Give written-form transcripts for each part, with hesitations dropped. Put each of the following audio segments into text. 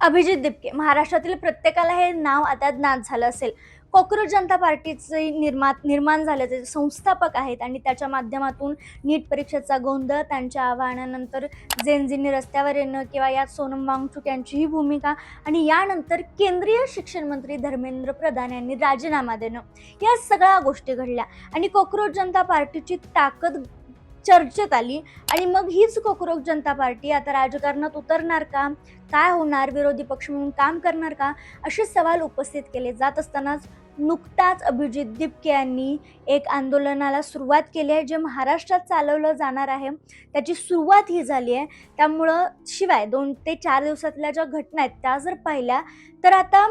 अभिजित दिपके महाराष्ट्रातील प्रत्येकाला हे नाव आता ज्ञात झालं असेल. कॉकरोच जनता पार्टीचे निर्माण झाल्याचे संस्थापक आहेत आणि त्याच्या माध्यमातून नीट परीक्षेचा गोंधळ, त्यांच्या आव्हानानंतर जेनजींनी रस्त्यावर येणं किंवा यात सोनम वांगचुक यांचीही भूमिका आणि यानंतर केंद्रीय शिक्षण मंत्री धर्मेंद्र प्रधान यांनी राजीनामा देणं, या सगळ्या गोष्टी घडल्या आणि कॉकरोच जनता पार्टीची ताकद चर्चेत आली. आणि मग हीच कॉकरोच जनता पार्टी आता राजकारणात उतरणार का, काय होणार, विरोधी पक्ष म्हणून काम करणार का, असे सवाल उपस्थित केले जात असतानाच नुकताच अभिजित दिपके यांनी एक आंदोलनाला सुरुवात केली आहे, जे महाराष्ट्रात चालवलं जाणार आहे. त्याची सुरुवात ही झाली आहे. त्यामुळं शिवाय 2 ते 4 दिवसातल्या ज्या घटना आहेत त्या जर पाहिल्या तर आता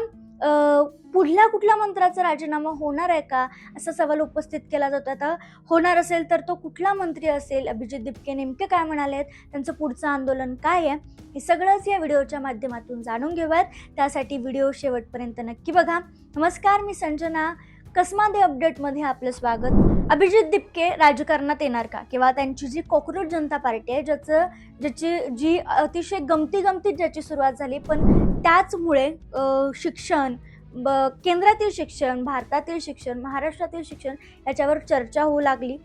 पुढल्या कुठल्या मंत्र्याचा राजीनामा होणार आहे का, असा सवाल उपस्थित केला जातो. आता होणार असेल तर तो कुठला मंत्री असेल, अभिजित दिपके नेमके काय म्हणाले आहेत, त्यांचं पुढचं आंदोलन काय आहे, हे सगळंच या व्हिडिओच्या माध्यमातून जाणून घेऊयात. त्यासाठी व्हिडिओ शेवटपर्यंत नक्की बघा. नमस्कार, मी संजना, कसमादे अपडेटमध्ये आपलं स्वागत. अभिजित दिपके राजकारणात येणार का, किंवा त्यांची जी कॉकरोच जनता पार्टी आहे जी अतिशय गमतीत ज्याची सुरुवात झाली, पण त्याचमुळे शिक्षण, केंद्रातील शिक्षण, भारतातील शिक्षण, महाराष्ट्रातील शिक्षण याच्यावर चर्चा होऊ लागली.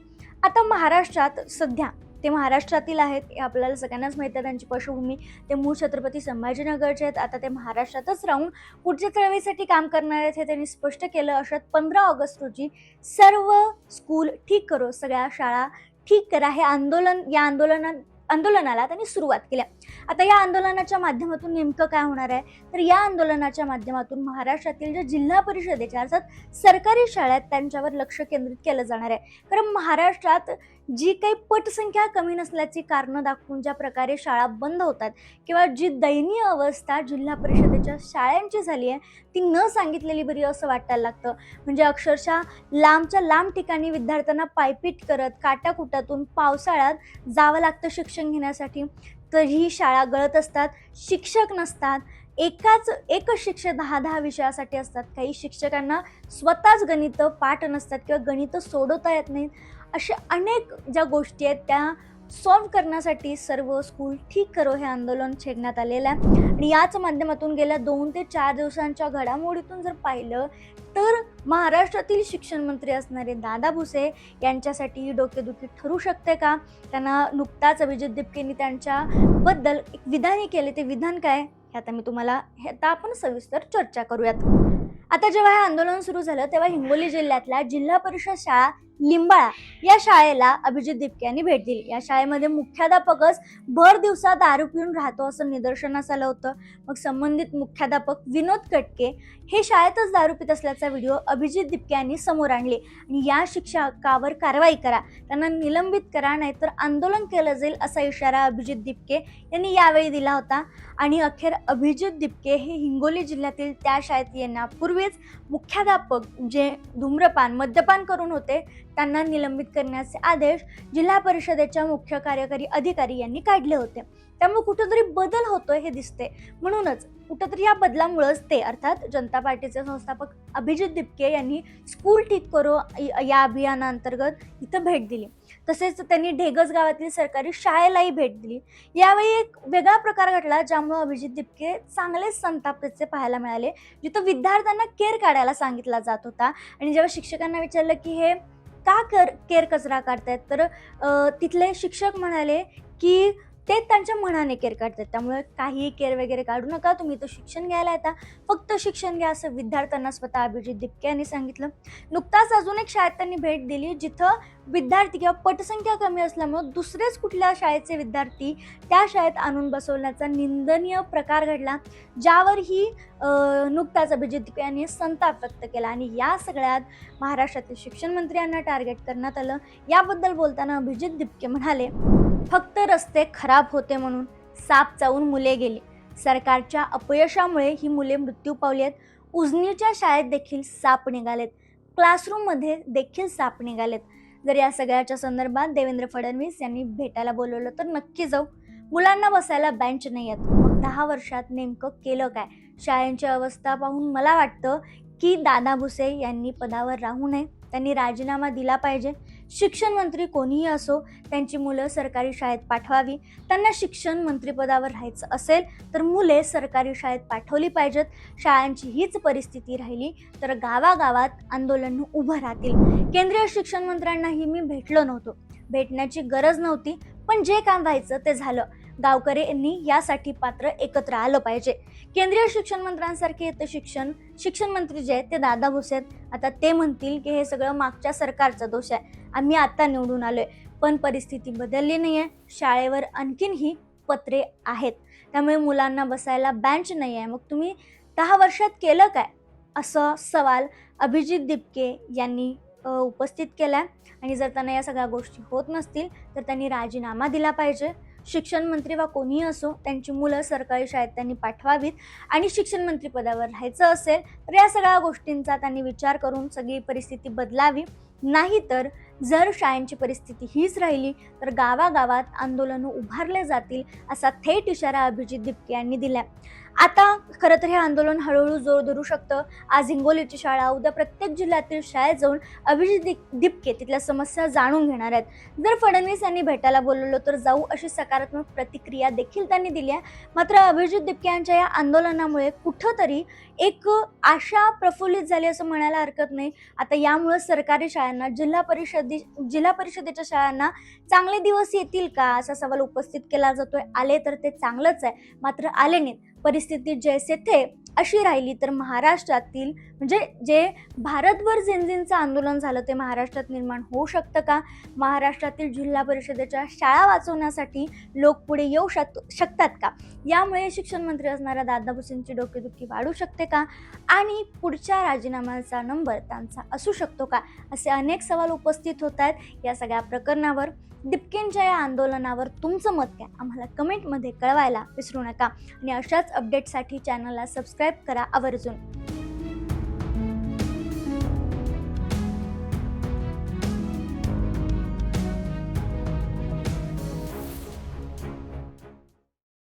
आता महाराष्ट्रात सध्या ते महाराष्ट्रातील आहेत हे आपल्याला सगळ्यांनाच माहिती आहे. त्यांची पार्श्वभूमी, ते मूळ छत्रपती संभाजीनगरचे आहेत. आता ते महाराष्ट्रातच राहून पुढच्या चळवळीसाठी काम करणार आहेत हे त्यांनी स्पष्ट केलं. अशात 15 ऑगस्ट रोजी सर्व स्कूल ठीक करो, सगळ्या शाळा ठीक करा, हे या आंदोलनाला त्यांनी सुरुवात केली. आता या आंदोलनाच्या माध्यमातून नेमकं काय होणार आहे, तर या आंदोलनाच्या माध्यमातून महाराष्ट्रातील ज्या जिल्हा परिषदेच्या अर्थात सरकारी शाळा आहेत त्यांच्यावर लक्ष केंद्रित केलं जाणार आहे. कारण महाराष्ट्रात जी काही पटसंख्या कमी नसल्याची कारणं दाखवून ज्या प्रकारे शाळा बंद होतात, किंवा जी दयनीय अवस्था जिल्हा परिषदेच्या शाळांची झाली आहे ती न सांगितलेली बरी असं वाटायला लागतं. म्हणजे अक्षरशः लांबच्या लांब ठिकाणी विद्यार्थ्यांना पायपीट करत काटाकुटातून पावसाळ्यात जावं लागतं शिक्षण घेण्यासाठी. तरीही शाळा गळत असतात, शिक्षक नसतात, एकच शिक्षक 10-10 विषयासाठी असतात. काही शिक्षकांना स्वतःच गणितं पाठ नसतात किंवा गणितं सोडवता येत नाहीत. अशा अनेक ज्या गोष्टी आहेत त्या सॉल्व्ह करण्यासाठी सर्व स्कूल ठीक करो हे आंदोलन छेडण्यात आलेलं आहे. आणि याच माध्यमातून गेल्या 2 ते 4 दिवसांच्या घडामोडीतून जर पाहिलं तर महाराष्ट्रातील शिक्षण मंत्री असणारे दादा भुसे यांच्यासाठी ही डोकेदुखी ठरू शकते का. त्यांना नुकताच अभिजित दिपकेंनी त्यांच्याबद्दल एक विधानही केले. ते विधान काय हे आता आपण सविस्तर चर्चा करूयात. आता जेव्हा हे आंदोलन सुरू झालं तेव्हा हिंगोली जिल्ह्यातल्या जिल्हा परिषद शाळा लिंबाळा या शाळेला अभिजित दिपके यांनी भेट दिली. या शाळेमध्ये मुख्याध्यापकच भर दिवसा दारू पिऊन राहतो असं निदर्शनास आलं होतं. मग संबंधित मुख्याध्यापक विनोद कटके हे शाळेतच दारू पित असल्याचा व्हिडिओ अभिजित दिपके यांनी समोर आणले आणि या शिक्षकावर कारवाई करा, त्यांना निलंबित करा, नाहीतर आंदोलन केलं जाईल असा इशारा अभिजित दिपके यांनी यावेळी दिला होता. आणि अखेर अभिजित दिपके हे हिंगोली जिल्ह्यातील त्या शाळेत येण्यापूर्वीच मुख्याध्यापक जे मद्यपान करून होते त्यांना निलंबित करण्याचे आदेश जिल्हा परिषदेच्या मुख्य कार्यकारी अधिकारी यांनी काढले होते. त्यामुळे कुठेतरी बदल होतोय हे दिसते. म्हणूनच कुठेतरी या बदलामुळेच ते अर्थात जनता पार्टीचे संस्थापक अभिजित दिपके यांनी स्कूल ठीक करो या अभियानाअंतर्गत इथं भेट दिली. तसेच त्यांनी ढेगज गावातील सरकारी शाळेलाही भेट दिली. यावेळी एक वेगळा प्रकार घडला ज्यामुळे अभिजित दिपके चांगलेच संतापचे पाहायला मिळाले. जिथं विद्यार्थ्यांना केर काढायला सांगितला जात होता आणि जेव्हा शिक्षकांना विचारलं की हे का केर कचरा काढतायत, तर तिथले शिक्षक म्हणाले की ते त्यांच्या मनाने केर काढतात, त्यामुळे काही केर वगैरे काढू नका, तुम्ही तर शिक्षण घ्यायला येता, फक्त शिक्षण घ्या असं विद्यार्थ्यांना स्वतः अभिजित दिपके यांनी सांगितलं. नुकताच अजून एक शाळेत त्यांनी भेट दिली जिथं विद्यार्थी किंवा पटसंख्या कमी असल्यामुळे दुसरेच कुठल्या शाळेचे विद्यार्थी त्या शाळेत आणून बसवण्याचा निंदनीय प्रकार घडला, ज्यावरही नुकताच अभिजित दिपके यांनी संताप व्यक्त केला. आणि या सगळ्यात महाराष्ट्रातील शिक्षण मंत्र्यांना टार्गेट करण्यात आलं. याबद्दल बोलताना अभिजित दिपके म्हणाले, फक्त रस्ते खराब होते म्हणून साप चावून मुले गेली. सरकारच्या अपयशामुळे ही मुले मृत्यू पावली आहेत. उजनीच्या शाळेत देखील साप निघालेत, क्लासरूममध्ये देखील साप निघालेत. जर या सगळ्याच्या संदर्भात देवेंद्र फडणवीस यांनी भेटायला बोलवलं तर नक्की जाऊ. मुलांना बसायला बेंच नाही आहेत. मग 10 वर्षात नेमकं केलं काय. शाळेंची अवस्था पाहून मला वाटतं की दादा भुसे यांनी पदावर राहू नये, त्यांनी राजीनामा दिला पाहिजे. शिक्षण मंत्री कोणीही असो, त्यांची मुलं सरकारी शाळेत पाठवावी. त्यांना शिक्षण मंत्रिपदावर राहायचं असेल तर मुले सरकारी शाळेत पाठवली पाहिजेत. शाळांची हीच परिस्थिती राहिली तर गावागावात आंदोलन उभं राहतील. केंद्रीय शिक्षण मंत्र्यांनाही मी भेटलो नव्हतो, भेटण्याची गरज नव्हती, पण जे काम व्हायचं ते झालं. गावकऱ्यांनी यासाठी पात्र एकत्र आलं पाहिजे. केंद्रीय शिक्षण मंत्र्यांसारखे येतं शिक्षण मंत्री जे आहेत ते दादा भुसे आहेत. आता ते म्हणतील की हे सगळं मागच्या सरकारचा दोष आहे, आम्ही आता निवडून आलोय. पण परिस्थिती बदलली नाहीये. शाळेवर आणखीनही पत्रे आहेत, त्यामुळे मुलांना बसायला बेंच नाही आहे. मग तुम्ही 10 वर्षात केलं काय, असा सवाल अभिजित दिपके यांनी उपस्थित केलाय. आणि जर त्यांना या सगळ्या गोष्टी होत नसतील तर त्यांनी राजीनामा दिला पाहिजे. शिक्षण मंत्री वा कोणीही असो, त्यांची मुलं सरकारी शाळेत त्यांनी पाठवावीत. आणि शिक्षण मंत्री पदावर राहायचं असेल तर या सगळ्या गोष्टींचा त्यांनी विचार करून सगळी परिस्थिती बदलावी. नाहीतर जर शाळांची परिस्थिती हीच राहिली तर गावागावात आंदोलनं उभारले जातील, असा थेट इशारा अभिजित दिपके यांनी दिला. आता खरं तर हे आंदोलन हळूहळू जोर धरू शकतं. आज हिंगोलीची शाळा, उद्या प्रत्येक जिल्ह्यातील शाळेत जाऊन अभिजित दिपके तिथल्या समस्या जाणून घेणार आहेत. जर फडणवीस यांनी भेटायला बोलवलं तर जाऊ, अशी सकारात्मक प्रतिक्रिया देखील त्यांनी दिली आहे. मात्र अभिजित दिपके यांच्या या आंदोलनामुळे कुठंतरी एक आशा प्रफुल्लित झाली असं म्हणायला हरकत नाही. आता यामुळं सरकारी शाळांना, जिल्हा परिषदेच्या शाळांना चांगले दिवस येतील का, असा सवाल उपस्थित केला जातोय. आले तर ते चांगलंच आहे, मात्र आले नाहीत, परिस्थिती जैसे थे अशी राहिली तर महाराष्ट्रातील, म्हणजे जे भारतभर झिंझिंचं आंदोलन झालं ते महाराष्ट्रात निर्माण होऊ शकतं का? महाराष्ट्रातील जिल्हा परिषदेच्या शाळा वाचवण्यासाठी लोक पुढे येऊ शकतात का? यामुळे शिक्षण मंत्री असणाऱ्या दादा भुसेंची डोकेदुखी वाढू शकते का? आणि पुढच्या राजीनाम्याचा नंबर त्यांचा असू शकतो का? असे अनेक सवाल उपस्थित होत आहेत या सगळ्या प्रकरणावर. दिपकेंच्या या आंदोलनावर तुमचं मत काय, आम्हाला कमेंटमध्ये कळवायला विसरू नका. आणि अशाच अपडेटसाठी चॅनलला सबस्क्राईब करा आवर्जून.